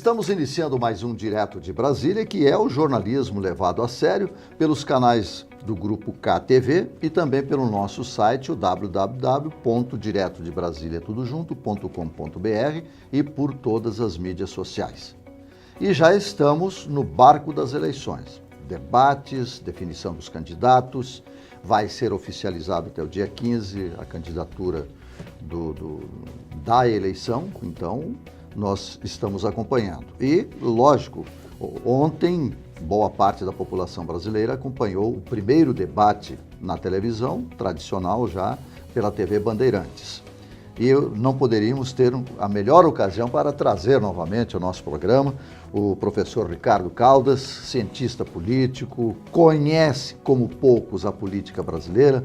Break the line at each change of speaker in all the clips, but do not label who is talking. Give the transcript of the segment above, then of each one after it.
Estamos iniciando mais um Direto de Brasília, que é o jornalismo levado a sério pelos canais do Grupo KTV e também pelo nosso site, o www.diretodebrasilia.com.br e por todas as mídias sociais. E já estamos no barco das eleições. Debates, definição dos candidatos, vai ser oficializado até o dia 15 a candidatura da eleição, então nós estamos acompanhando. E, lógico, ontem boa parte da população brasileira acompanhou o primeiro debate na televisão, tradicional já, pela TV Bandeirantes. E não poderíamos ter a melhor ocasião para trazer novamente ao nosso programa o professor Ricardo Caldas, cientista político, conhece como poucos a política brasileira.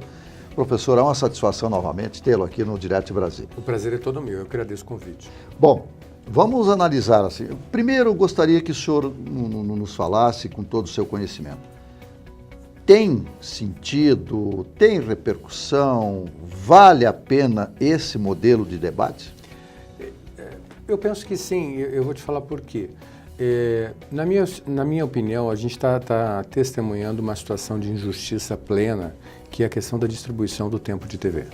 Professor, é uma satisfação novamente tê-lo aqui no Direto de Brasília.
O prazer é todo meu, eu agradeço o convite.
Bom, vamos analisar assim. Primeiro, eu gostaria que o senhor nos falasse com todo o seu conhecimento. Tem sentido, tem repercussão, vale a pena esse modelo de debate?
Eu penso que sim, eu vou te falar por quê. Na minha opinião, a gente está testemunhando uma situação de injustiça plena, que é a questão da distribuição do tempo de TV.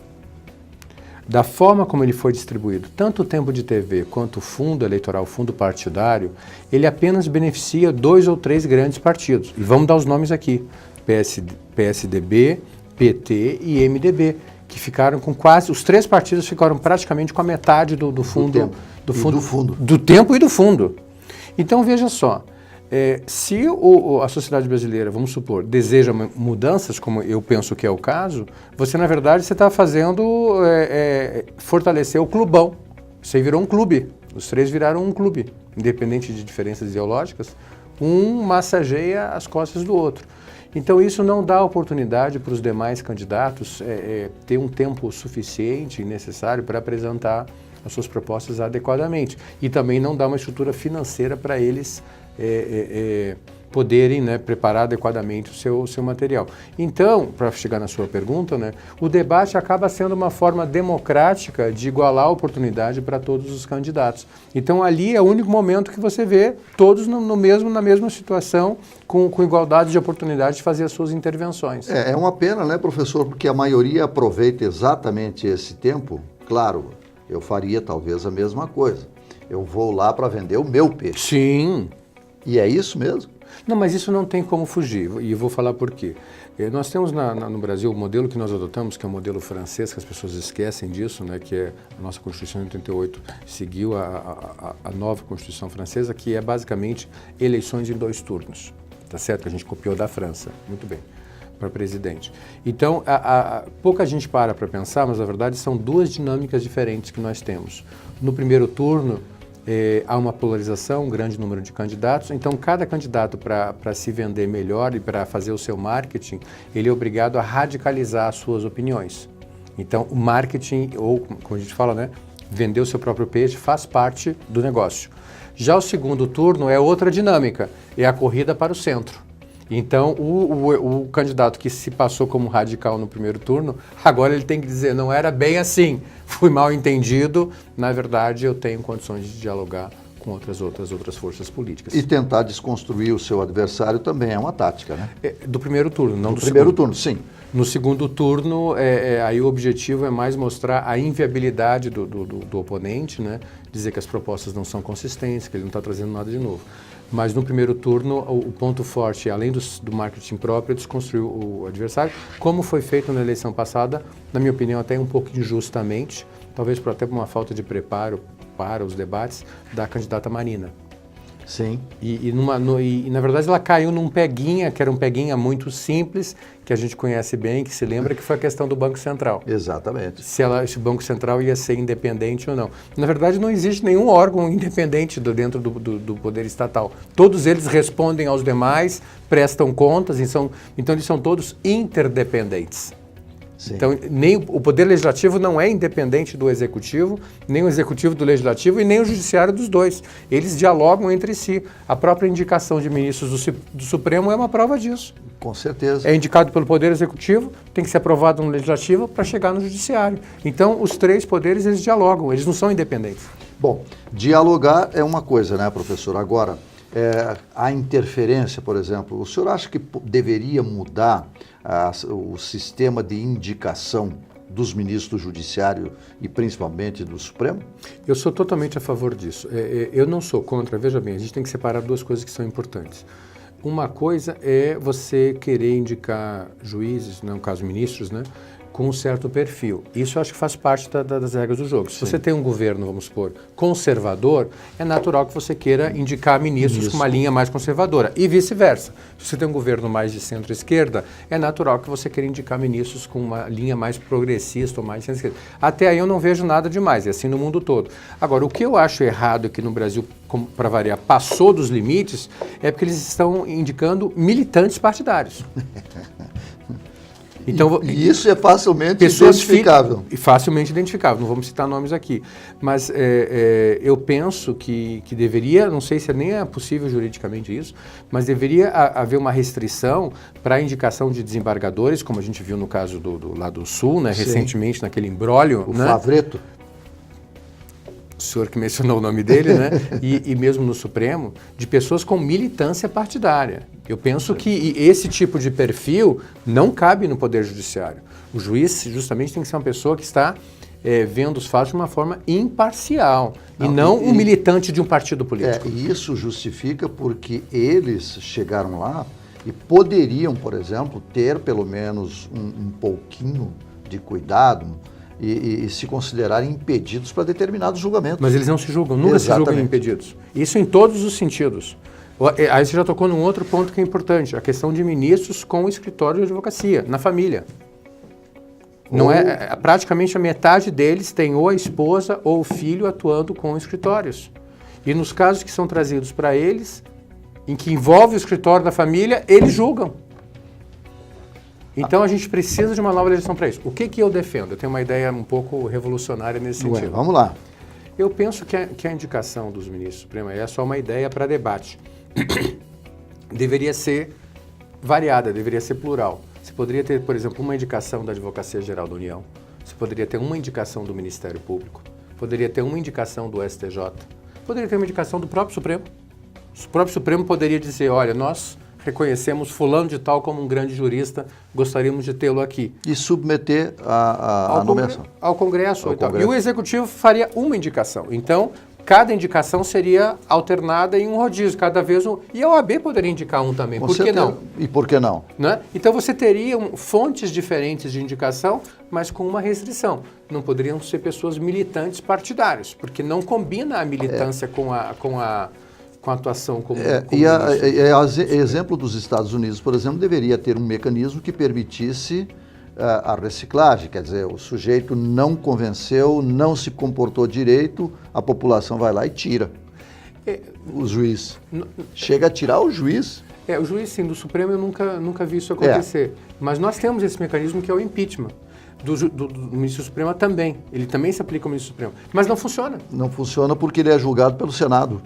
Da forma como ele foi distribuído, tanto o tempo de TV quanto o fundo eleitoral, o fundo partidário, ele apenas beneficia 2 ou 3 grandes partidos. E vamos dar os nomes aqui, PSDB, PT e MDB, que ficaram com quase, os 3 partidos ficaram praticamente com a metade do fundo. Do tempo e do fundo. Então veja só, se a sociedade brasileira, vamos supor, deseja mudanças, como eu penso que é o caso, você na verdade está fazendo fortalecer o clubão. Você virou um clube, os 3 viraram um clube, independente de diferenças ideológicas, um massageia as costas do outro. Então isso não dá oportunidade para os demais candidatos ter um tempo suficiente e necessário para apresentar as suas propostas adequadamente. E também não dá uma estrutura financeira para eles poderem preparar adequadamente o seu material. Então, para chegar na sua pergunta, o debate acaba sendo uma forma democrática de igualar a oportunidade para todos os candidatos. Então, ali é o único momento que você vê todos na mesma situação, com igualdade de oportunidade de fazer as suas intervenções.
É uma pena, né, professor, porque a maioria aproveita exatamente esse tempo. Claro, eu faria talvez a mesma coisa. Eu vou lá para vender o meu peixe.
Sim.
E é isso mesmo?
Não, mas isso não tem como fugir, e eu vou falar por quê. Nós temos no Brasil o modelo que nós adotamos, que é o modelo francês, que as pessoas esquecem disso, que é a nossa Constituição de 88 seguiu a nova Constituição francesa, que é basicamente eleições em 2 turnos, tá certo? Que a gente copiou da França, muito bem, para presidente. Então, pouca gente para pensar, mas na verdade são 2 dinâmicas diferentes que nós temos. No primeiro turno, há uma polarização, um grande número de candidatos, então cada candidato para se vender melhor e para fazer o seu marketing, ele é obrigado a radicalizar as suas opiniões. Então o marketing, ou como a gente fala, vender o seu próprio peixe faz parte do negócio. Já o segundo turno é outra dinâmica, é a corrida para o centro. Então, o candidato que se passou como radical no primeiro turno, agora ele tem que dizer, não era bem assim, fui mal entendido, na verdade eu tenho condições de dialogar com outras forças políticas.
E tentar desconstruir o seu adversário também é uma tática, né?
Do primeiro turno, não do
primeiro
segundo.
turno, sim.
No segundo turno, aí o objetivo é mais mostrar a inviabilidade do oponente, dizer que as propostas não são consistentes, que ele não está trazendo nada de novo. Mas no primeiro turno, o ponto forte, além do marketing próprio, é desconstruir o adversário, como foi feito na eleição passada, na minha opinião até um pouco injustamente, talvez até por uma falta de preparo para os debates, da candidata Marina.
Sim.
E na verdade ela caiu num peguinha, que era um peguinha muito simples, que a gente conhece bem, que se lembra que foi a questão do Banco Central.
Exatamente.
Se o Banco Central ia ser independente ou não. Na verdade não existe nenhum órgão independente dentro do poder estatal. Todos eles respondem aos demais, prestam contas, então eles são todos interdependentes.
Sim.
Então, nem o Poder Legislativo não é independente do Executivo, nem o Executivo do Legislativo e nem o Judiciário dos 2. Eles dialogam entre si. A própria indicação de ministros do Supremo é uma prova disso.
Com certeza.
É indicado pelo Poder Executivo, tem que ser aprovado no Legislativo para chegar no Judiciário. Então, os 3 poderes, eles dialogam, eles não são independentes.
Bom, dialogar é uma coisa, né, professor? Agora, a interferência, por exemplo, o senhor acha que deveria mudar o sistema de indicação dos ministros do Judiciário e principalmente do Supremo?
Eu sou totalmente a favor disso. Eu não sou contra, veja bem, a gente tem que separar duas coisas que são importantes. Uma coisa é você querer indicar juízes, no caso ministros, né, com um certo perfil. Isso eu acho que faz parte das regras do jogo. Se você tem um governo, vamos supor, conservador, é natural que você queira indicar ministros com uma linha mais conservadora e vice-versa. Se você tem um governo mais de centro-esquerda, é natural que você queira indicar ministros com uma linha mais progressista ou mais centro-esquerda. Até aí eu não vejo nada demais, é assim no mundo todo. Agora, o que eu acho errado aqui no Brasil, para variar, passou dos limites, é porque eles estão indicando militantes partidários.
Então, e isso é facilmente identificável.
Facilmente identificável, não vamos citar nomes aqui. Mas eu penso que deveria, não sei se nem é possível juridicamente isso, mas deveria haver uma restrição para a indicação de desembargadores, como a gente viu no caso do lado sul, né, recentemente, naquele imbróglio.
O Favretto.
O senhor que mencionou o nome dele, né? E mesmo no Supremo, de pessoas com militância partidária. Eu penso que esse tipo de perfil não cabe no Poder Judiciário. O juiz, justamente, tem que ser uma pessoa que está vendo os fatos de uma forma imparcial e não um militante de um partido político.
E isso justifica porque eles chegaram lá e poderiam, por exemplo, ter pelo menos um pouquinho de cuidado e se considerarem impedidos para determinados julgamentos.
Mas eles não se julgam, nunca se julgam impedidos. Isso em todos os sentidos. Aí você já tocou num outro ponto que é importante, a questão de ministros com o escritório de advocacia, na família. Não praticamente a metade deles tem ou a esposa ou o filho atuando com escritórios. E nos casos que são trazidos para eles, em que envolve o escritório da família, eles julgam. Então a gente precisa de uma nova legislação para isso. O que eu defendo? Eu tenho uma ideia um pouco revolucionária nesse sentido.
Vamos lá.
Eu penso que a indicação dos ministros supremos é só uma ideia para debate. Deveria ser variada, deveria ser plural. Você poderia ter, por exemplo, uma indicação da Advocacia Geral da União, você poderia ter uma indicação do Ministério Público, poderia ter uma indicação do STJ, poderia ter uma indicação do próprio Supremo. O próprio Supremo poderia dizer, olha, nós reconhecemos fulano de tal como um grande jurista, gostaríamos de tê-lo aqui.
E submeter a nomeação.
Ao Congresso. E o Executivo faria uma indicação. Então, cada indicação seria alternada em um rodízio, cada vez um. E a OAB poderia indicar um também, por que não?
E por que não?
Né? Então você teria fontes diferentes de indicação, mas com uma restrição. Não poderiam ser pessoas militantes partidários, porque não combina a militância com a atuação como
exemplo dos Estados Unidos, por exemplo, deveria ter um mecanismo que permitisse a reciclagem, quer dizer, o sujeito não convenceu, não se comportou direito, a população vai lá e tira o juiz. Chega a tirar o juiz.
O juiz, sim, do Supremo eu nunca vi isso acontecer. Mas nós temos esse mecanismo que é o impeachment. Do ministro Supremo também. Ele também se aplica ao ministro Supremo. Mas não funciona.
Não funciona porque ele é julgado pelo Senado.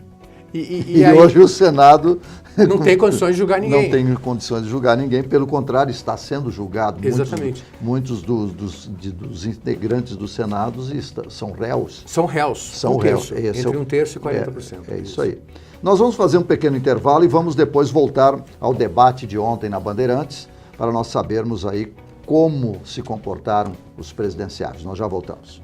E
aí, hoje o Senado
não tem condições de julgar ninguém.
Não tem condições de julgar ninguém, pelo contrário, está sendo julgado.
Exatamente.
Muitos dos integrantes do Senado são réus.
São réus.
São réus.
Entre 1/3 e 40%.
É isso aí. Nós vamos fazer um pequeno intervalo e vamos depois voltar ao debate de ontem na Bandeirantes, para nós sabermos aí como se comportaram os presidenciários. Nós já voltamos.